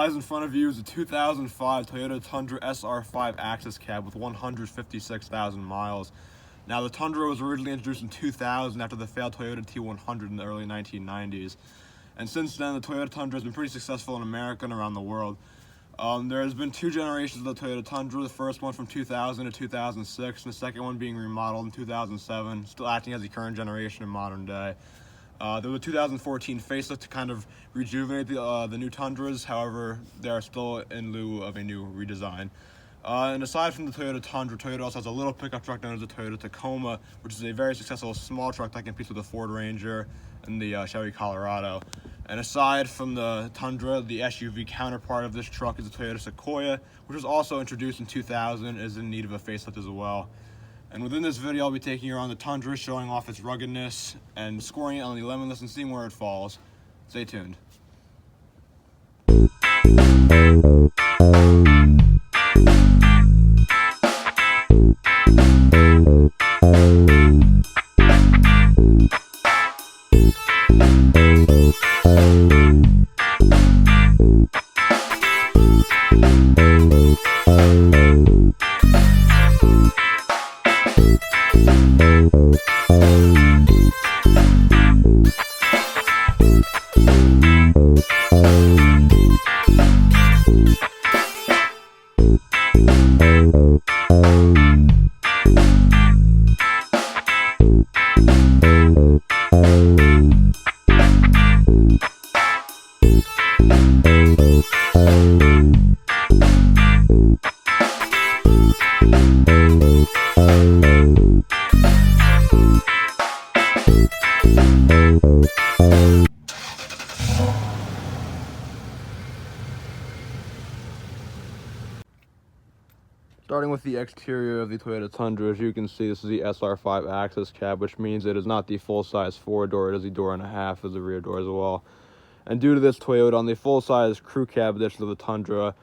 Guys, in front of you is a 2005 Toyota Tundra SR5 Access Cab with 156,000 miles. Now, the Tundra was originally introduced in 2000 after the failed Toyota T100 in the early 1990s. And since then, the Toyota Tundra has been pretty successful in America and around the world. There has been two generations of the Toyota Tundra, the first one from 2000 to 2006, and the second one being remodeled in 2007, still acting as the current generation in modern day. There was a 2014 facelift to kind of rejuvenate the new Tundras. However, they are still in lieu of a new redesign. And aside from the Toyota Tundra, Toyota also has a little pickup truck known as the Toyota Tacoma, which is a very successful small truck that competes with the Ford Ranger and the Chevy Colorado. And aside from the Tundra, the SUV counterpart of this truck is the Toyota Sequoia, which was also introduced in 2000 and is in need of a facelift as well. And within this video, I'll be taking you around the Tundra, showing off its ruggedness and scoring it on the lemon list and seeing where it falls. Stay tuned. Starting with the exterior of the Toyota Tundra, as you can see, this is the SR5 Access Cab, which means it is not the full-size four-door, it is the door and a half as the rear door as well. And due to this, Toyota, on the full-size crew cab edition of the Tundra,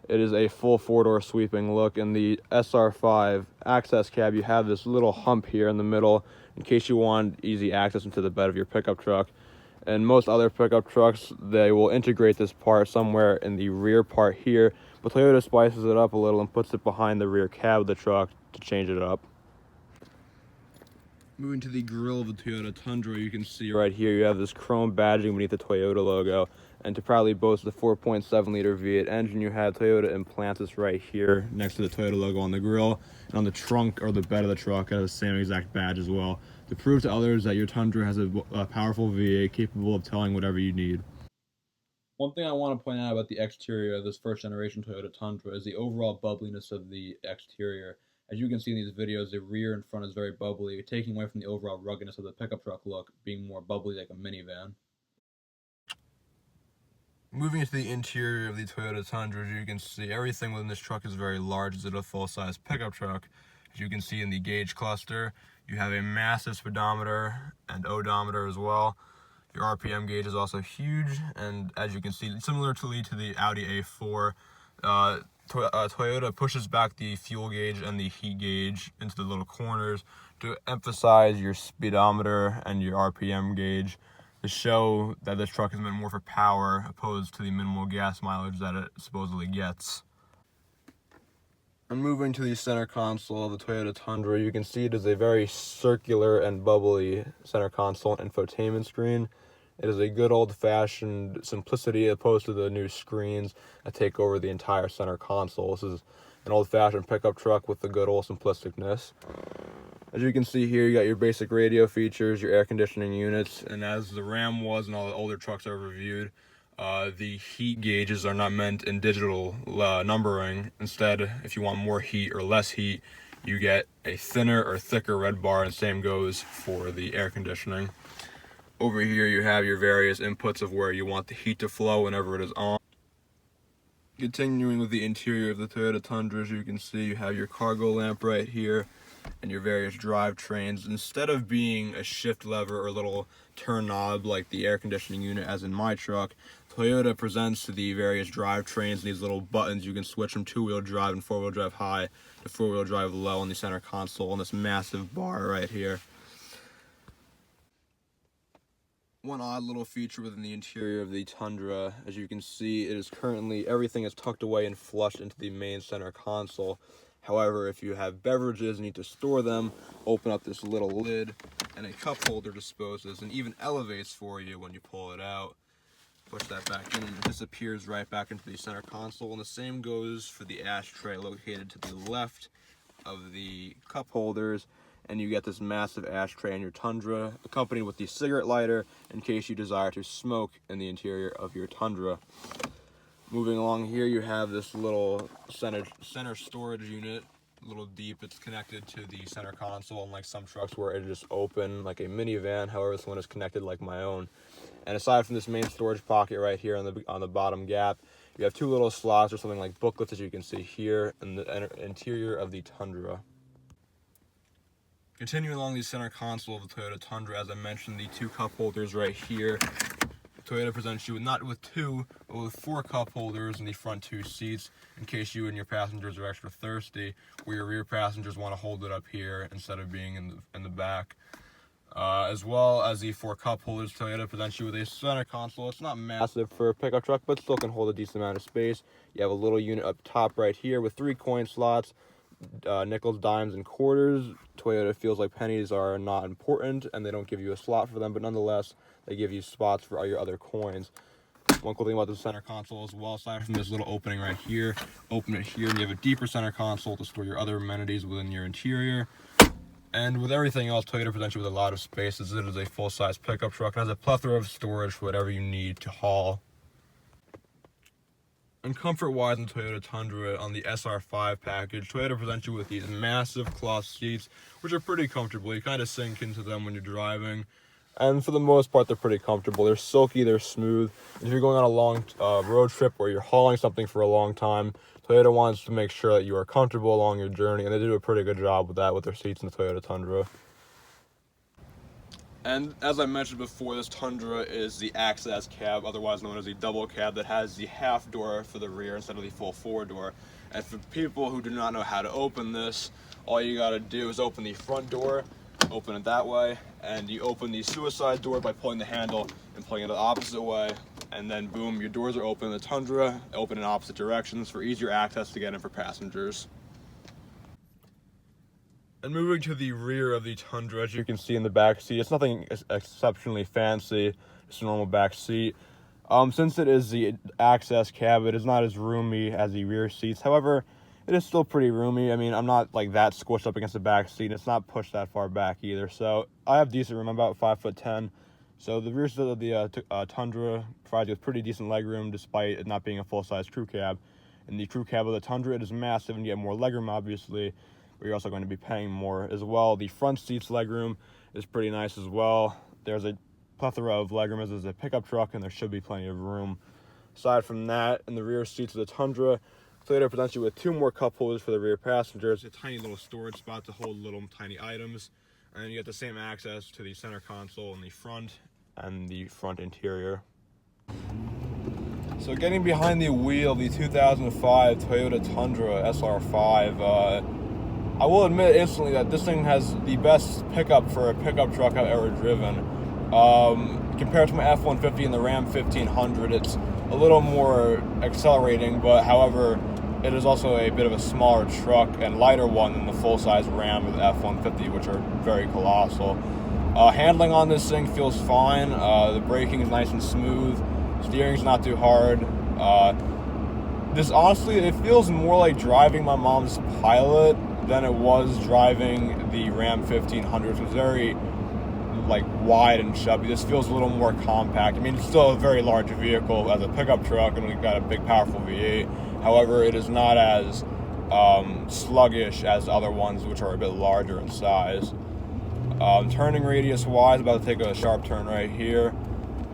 it is a full four-door sweeping look. In the SR5 Access Cab, you have this little hump here in the middle in case you want easy access into the bed of your pickup truck. And most other pickup trucks, they will integrate this part somewhere in the rear part here, but Toyota spices it up a little and puts it behind the rear cab of the truck to change it up. Moving to the grille of the Toyota Tundra, you can see right here you have this chrome badging beneath the Toyota logo, and to proudly boast the 4.7-liter V8 engine, you have Toyota implants this right here next to the Toyota logo on the grille, and on the trunk or the bed of the truck it has the same exact badge as well, to prove to others that your Tundra has a powerful V8 capable of towing whatever you need. One thing I want to point out about the exterior of this first generation Toyota Tundra is the overall bubbliness of the exterior. As you can see in these videos, the rear and front is very bubbly, taking away from the overall ruggedness of the pickup truck look, being more bubbly like a minivan. Moving into the interior of the Toyota Tundra, as you can see, everything within this truck is very large as it is a full-size pickup truck. As you can see in the gauge cluster, you have a massive speedometer and odometer as well. Your RPM gauge is also huge, and as you can see, similarly to the Audi A4, Toyota pushes back the fuel gauge and the heat gauge into the little corners to emphasize your speedometer and your RPM gauge to show that this truck is meant more for power opposed to the minimal gas mileage that it supposedly gets. And moving to the center console of the Toyota Tundra, you can see it is a very circular and bubbly center console and infotainment screen. It is a good old-fashioned simplicity opposed to the new screens that take over the entire center console. This is an old-fashioned pickup truck with the good old simplisticness. As you can see here, you got your basic radio features, your air conditioning units, and as the Ram was and all the older trucks I've reviewed, the heat gauges are not meant in digital numbering. Instead, if you want more heat or less heat, you get a thinner or thicker red bar, and same goes for the air conditioning. Over here you have your various inputs of where you want the heat to flow whenever it is on. Continuing with the interior of the Toyota Tundra, as you can see, you have your cargo lamp right here and your various drivetrains. Instead of being a shift lever or little turn knob like the air conditioning unit as in my truck, Toyota presents the various drivetrains, these little buttons. You can switch from two-wheel drive and four-wheel drive high to four-wheel drive low on the center console on this massive bar right here. One odd little feature within the interior of the Tundra, as you can see, it is currently, everything is tucked away and flushed into the main center console. However, if you have beverages and need to store them, open up this little lid and a cup holder disposes and even elevates for you when you pull it out. Push that back in and it disappears right back into the center console. And the same goes for the ashtray located to the left of the cup holders. And you get this massive ashtray in your Tundra, accompanied with the cigarette lighter in case you desire to smoke in the interior of your Tundra. Moving along here, you have this little center storage unit, a little deep. It's connected to the center console, unlike some trucks where it is open like a minivan. However, this one is connected like my own. And aside from this main storage pocket right here on the bottom gap, you have two little slots or something like booklets, as you can see here in the interior of the Tundra. Continuing along the center console of the Toyota Tundra, as I mentioned, the two cup holders right here. Toyota presents you not with two, but with 4 cup holders in the front 2 seats in case you and your passengers are extra thirsty, or your rear passengers want to hold it up here instead of being in the back. As well as the 4 cup holders, Toyota presents you with a center console. It's not massive for a pickup truck, but still can hold a decent amount of space. You have a little unit up top right here with 3 coin slots. Nickels, dimes, and quarters. Toyota feels like pennies are not important and they don't give you a slot for them, but nonetheless they give you spots for all your other coins. One cool thing about the center console as well, aside from this little opening right here, open it here and you have a deeper center console to store your other amenities within your interior. And with everything else, Toyota presents you with a lot of space, as it is a full-size pickup truck and has a plethora of storage for whatever you need to haul. And comfort-wise in Toyota Tundra, on the SR5 package, Toyota presents you with these massive cloth seats, which are pretty comfortable. You kind of sink into them when you're driving. And for the most part, they're pretty comfortable. They're silky, they're smooth. If you're going on a long road trip or you're hauling something for a long time, Toyota wants to make sure that you are comfortable along your journey, and they do a pretty good job with that with their seats in the Toyota Tundra. And as I mentioned before, this Tundra is the access cab, otherwise known as the double cab, that has the half door for the rear instead of the full 4 door. And for people who do not know how to open this, all you gotta do is open the front door, open it that way, and you open the suicide door by pulling the handle and pulling it the opposite way, and then boom, your doors are open in the Tundra, open in opposite directions for easier access to get in for passengers. And moving to the rear of the Tundra, as you can see in the back seat, it's nothing exceptionally fancy, just a normal back seat. Since it is the access cab, it is not as roomy as the rear seats. However, it is still pretty roomy. I mean, I'm not like that squished up against the back seat. It's not pushed that far back either. So I have decent room. I'm about 5'10". So the rear seat of the Tundra provides you with pretty decent leg room, despite it not being a full-size crew cab. In the crew cab of the Tundra, it is massive and you get more legroom, obviously, but you're also going to be paying more as well. The front seat's legroom is pretty nice as well. There's a plethora of legroom as is a pickup truck, and there should be plenty of room. Aside from that, in the rear seats of the Tundra, Toyota presents you with 2 more cup holders for the rear passengers, a tiny little storage spot to hold little tiny items, and you get the same access to the center console in the front and the front interior. So getting behind the wheel of the 2005 Toyota Tundra SR5, I will admit instantly that this thing has the best pickup for a pickup truck I've ever driven. Compared to my F-150 and the Ram 1500, it's a little more accelerating, but however, it is also a bit of a smaller truck and lighter one than the full-size Ram or the F-150, which are very colossal. Handling on this thing feels fine. The braking is nice and smooth. Steering's not too hard. This honestly, it feels more like driving my mom's Pilot than it was driving the Ram 1500, which was very like wide and chubby. This feels a little more compact. I mean, it's still a very large vehicle as a pickup truck, and we've got a big, powerful V8. However, it is not as sluggish as other ones, which are a bit larger in size. Turning radius wise, about to take a sharp turn right here.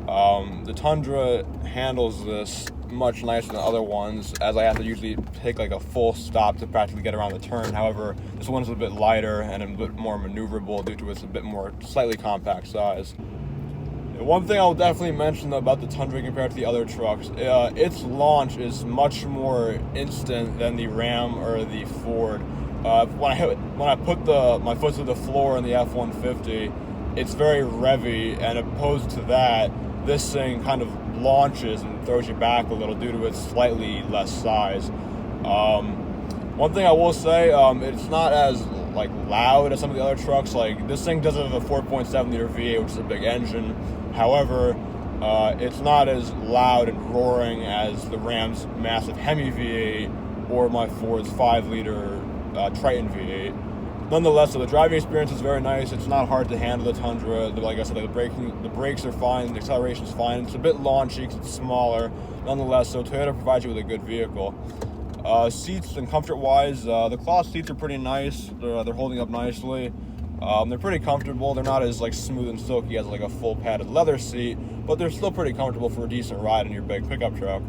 The Tundra handles this much nicer than other ones, as I have to usually take like a full stop to practically get around the turn. However, this one's a bit lighter and a bit more maneuverable due to its a bit more slightly compact size. One thing I'll definitely mention about the Tundra compared to the other trucks, its launch is much more instant than the Ram or the Ford. When I put my foot to the floor in the F-150, it's very revvy, and opposed to that, this thing kind of launches and throws you back a little due to its slightly less size. One thing I will say, it's not as like loud as some of the other trucks. Like, this thing does have a 4.7 liter V8, which is a big engine. However, it's not as loud and roaring as the Ram's massive Hemi V8 or my Ford's 5 liter Triton V8. Nonetheless, so the driving experience is very nice. It's not hard to handle the Tundra. Like I said, the brakes are fine, the acceleration's fine. It's a bit launchy because it's smaller. Nonetheless, so Toyota provides you with a good vehicle. Seats and comfort-wise, the cloth seats are pretty nice. They're holding up nicely. They're pretty comfortable. They're not as like smooth and silky as like a full padded leather seat, but they're still pretty comfortable for a decent ride in your big pickup truck.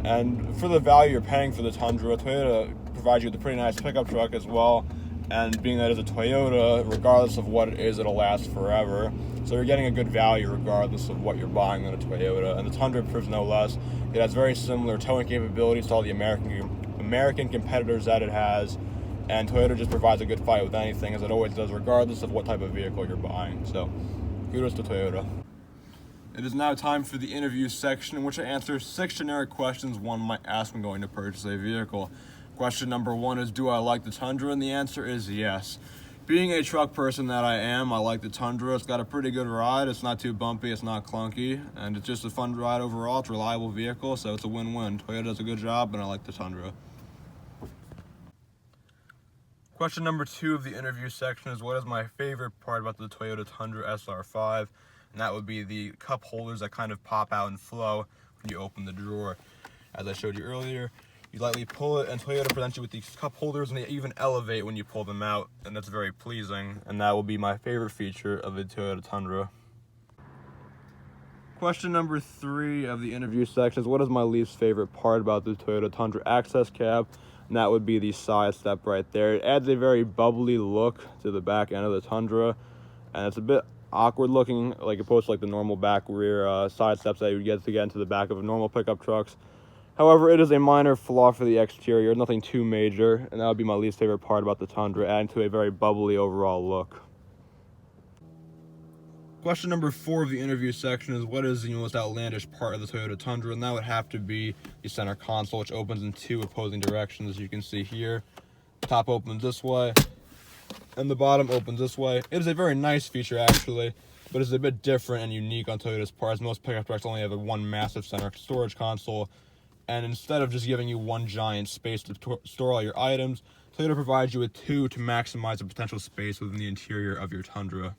And for the value you're paying for the Tundra, Toyota provides you with a pretty nice pickup truck as well. And being that it's a Toyota, regardless of what it is, it'll last forever. So you're getting a good value regardless of what you're buying on a Toyota. And the Tundra proves no less. It has very similar towing capabilities to all the American competitors that it has. And Toyota just provides a good fight with anything, as it always does, regardless of what type of vehicle you're buying. So, kudos to Toyota. It is now time for the interview section, in which I answer 6 generic questions one might ask when going to purchase a vehicle. Question number 1 is, do I like the Tundra? And the answer is yes. Being a truck person that I am, I like the Tundra. It's got a pretty good ride. It's not too bumpy, it's not clunky, and it's just a fun ride overall. It's a reliable vehicle, so it's a win-win. Toyota does a good job, and I like the Tundra. Question number 2 of the interview section is, what is my favorite part about the Toyota Tundra SR5? And that would be the cup holders that kind of pop out and flow when you open the drawer. As I showed you earlier, you lightly pull it, and Toyota presents you with these cup holders, and they even elevate when you pull them out, and that's very pleasing, and that will be my favorite feature of the Toyota Tundra. Question number 3 of the interview section is, what is my least favorite part about the Toyota Tundra access cab? And that would be the side step right there. It adds a very bubbly look to the back end of the Tundra, and it's a bit awkward looking, like opposed to like the normal back rear side steps that you would get to get into the back of normal pickup trucks. However, it is a minor flaw for the exterior, nothing too major, and that would be my least favorite part about the Tundra, adding to a very bubbly overall look. Question number 4 of the interview section is, what is the most outlandish part of the Toyota Tundra? And that would have to be the center console, which opens in 2 opposing directions, as you can see here. The top opens this way, and the bottom opens this way. It is a very nice feature, actually, but it's a bit different and unique on Toyota's parts. Most pickup trucks only have one massive center storage console, and instead of just giving you one giant space to store all your items, Toyota provides you with 2 to maximize the potential space within the interior of your Tundra.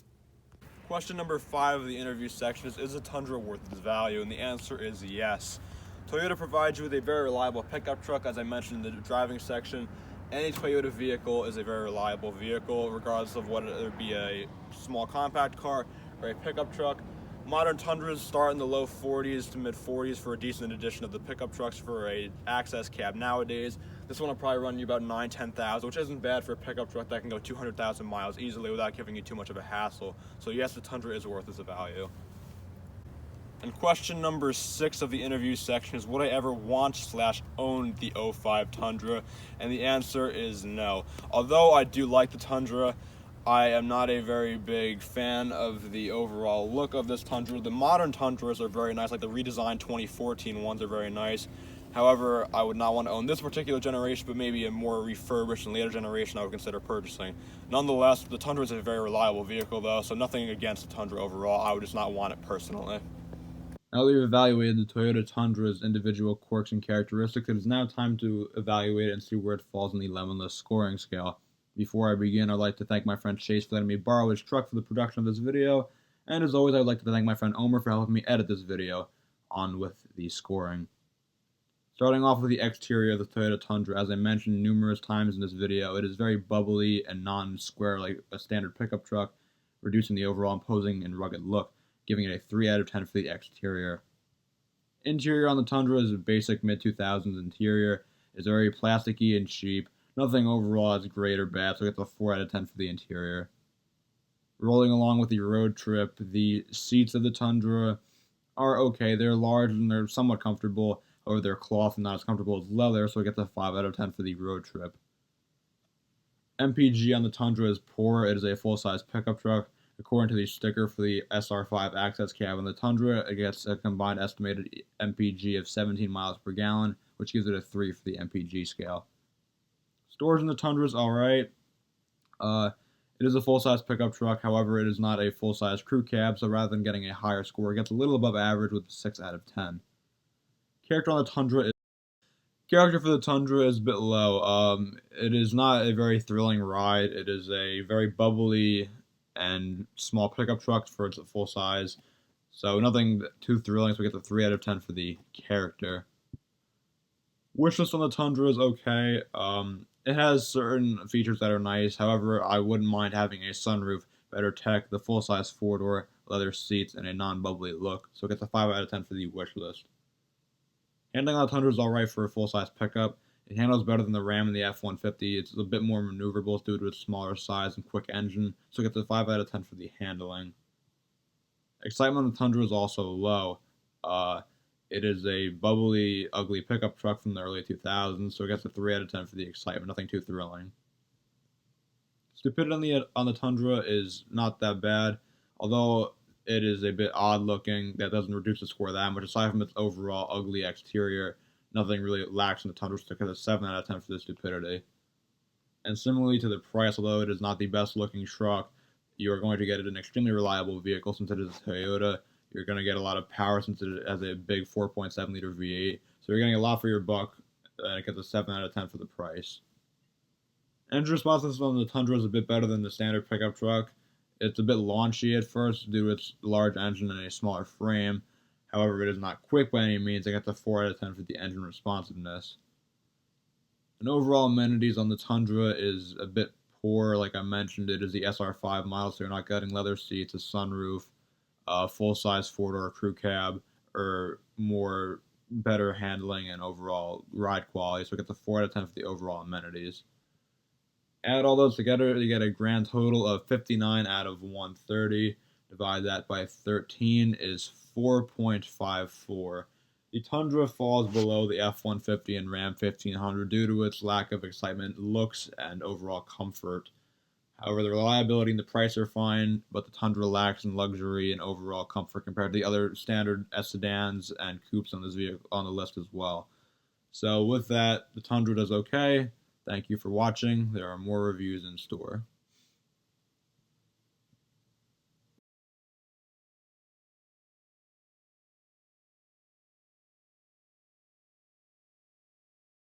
Question number 5 of the interview section is the Tundra worth its value? And the answer is yes. Toyota provides you with a very reliable pickup truck, as I mentioned in the driving section. Any Toyota vehicle is a very reliable vehicle, regardless of whether it be a small compact car or a pickup truck. Modern Tundras start in the low 40s to mid 40s for a decent addition of the pickup trucks for a access cab nowadays. This one will probably run you about $9,000-$10,000, which isn't bad for a pickup truck that can go 200,000 miles easily without giving you too much of a hassle. So yes, the Tundra is worth its value. And question number 6 of the interview section is, would I ever want/own the 05 Tundra? And the answer is no. Although I do like the Tundra, I am not a very big fan of the overall look of this Tundra. The modern Tundras are very nice, like the redesigned 2014 ones are very nice. However, I would not want to own this particular generation, but maybe a more refurbished and later generation I would consider purchasing. Nonetheless, the Tundra is a very reliable vehicle though, so nothing against the Tundra overall. I would just not want it personally. Now that we've evaluated the Toyota Tundra's individual quirks and characteristics, it is now time to evaluate it and see where it falls on the lemon-less scoring scale. Before I begin, I'd like to thank my friend Chase for letting me borrow his truck for the production of this video, and as always, I'd like to thank my friend Omer for helping me edit this video. On with the scoring. Starting off with the exterior of the Toyota Tundra, as I mentioned numerous times in this video, it is very bubbly and non-square like a standard pickup truck, reducing the overall imposing and rugged look, giving it a 3 out of 10 for the exterior. Interior on the Tundra is a basic mid-2000s interior. It's very plasticky and cheap. Nothing overall is great or bad, so I get the 4 out of 10 for the interior. Rolling along with the road trip, the seats of the Tundra are okay. They're large and they're somewhat comfortable. However, they're cloth and not as comfortable as leather, so I get the 5 out of 10 for the road trip. MPG on the Tundra is poor. It is a full-size pickup truck. According to the sticker for the SR5 access cab on the Tundra, it gets a combined estimated MPG of 17 miles per gallon, which gives it a 3 for the MPG scale. Storage in the Tundra is alright. It is a full-size pickup truck, however, it is not a full-size crew cab, so rather than getting a higher score, it gets a little above average with a 6 out of 10. Character on the Tundra is Character for the Tundra is a bit low. It is not a very thrilling ride. It is a very bubbly and small pickup truck for its full size. So nothing too thrilling, so we get the 3 out of 10 for the character. Wishlist on the Tundra is okay. It has certain features that are nice. However, I wouldn't mind having a sunroof, better tech, the full-size four-door, leather seats, and a non-bubbly look. So it gets a 5 out of 10 for the wish list. Handling on the Tundra is alright for a full-size pickup. It handles better than the Ram and the F-150. It's a bit more maneuverable due to its smaller size and quick engine, so it gets a 5 out of 10 for the handling. Excitement on the Tundra is also low. It is a bubbly, ugly pickup truck from the early 2000s, so it gets a 3 out of 10 for the excitement. Nothing too thrilling. Stupidity on the Tundra is not that bad, although it is a bit odd looking. That doesn't reduce the score that much. Aside from its overall ugly exterior, nothing really lacks in the Tundra, so it gets a 7 out of 10 for the stupidity. And similarly to the price, although it is not the best looking truck, you are going to get an extremely reliable vehicle since it is a Toyota. You're going to get a lot of power since it has a big 4.7 liter V8. So you're getting a lot for your buck, and it gets a 7 out of 10 for the price. Engine responsiveness on the Tundra is a bit better than the standard pickup truck. It's a bit launchy at first due to its large engine and a smaller frame. However, it is not quick by any means. I got the 4 out of 10 for the engine responsiveness. And overall amenities on the Tundra is a bit poor. Like I mentioned, it is the SR5 model, so you're not getting leather seats, a sunroof, full-size four-door crew cab, or more better handling and overall ride quality. So it gets a 4 out of 10 for the overall amenities. Add all those together, you get a grand total of 59 out of 130. Divide that by 13 is 4.54. The Tundra falls below the F-150 and Ram 1500 due to its lack of excitement, looks, and overall comfort. However, the reliability and the price are fine, but the Tundra lacks in luxury and overall comfort compared to the other standard sedans and coupes on this vehicle on the list as well. So with that, the Tundra does okay. Thank you for watching. There are more reviews in store.